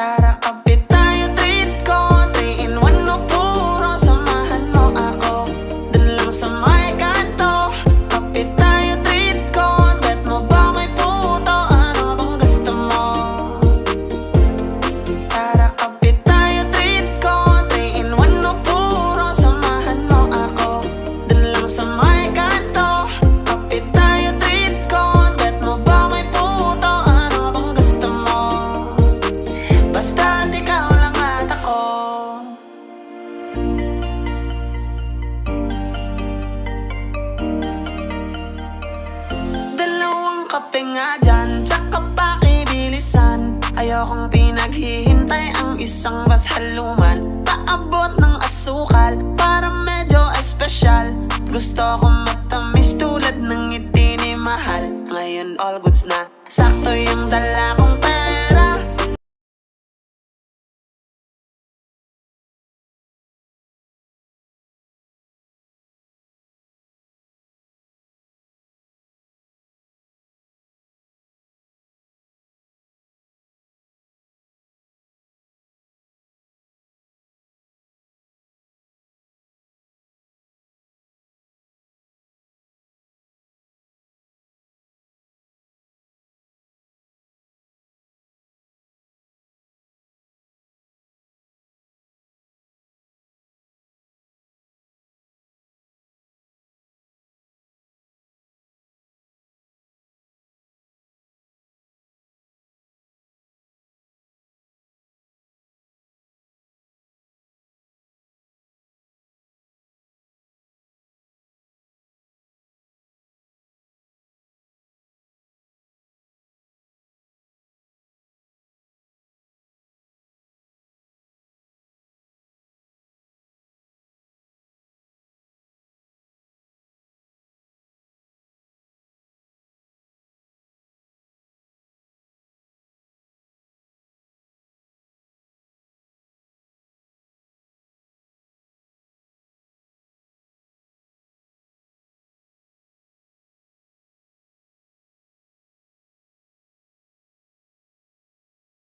Tara kapit tayo, treat ko 3 in 1 no puro. Samahan mo ako dun lang sa may kanto. Kapit tayo, treat ko. Bet mo ba may puto? Ano bang gusto mo? Tara kapit tayo, treat ko 3 in 1 no puro. Samahan mo ako dun lang sa may kanto. Kapit tayo, treat ko. Bet mo ba may puto? Ano bang gusto mo? Basta't ikaw lang at ako. Dalawang kape nga dyan, tsaka pakibilisan. Ayokong pinaghihintay ang isang bathaluman. Paabot ng asukal para medyo espesyal. Gusto ko matamis tulad ng ngiti ni Mahal. Ngayon all goods na, sakto yung dala kong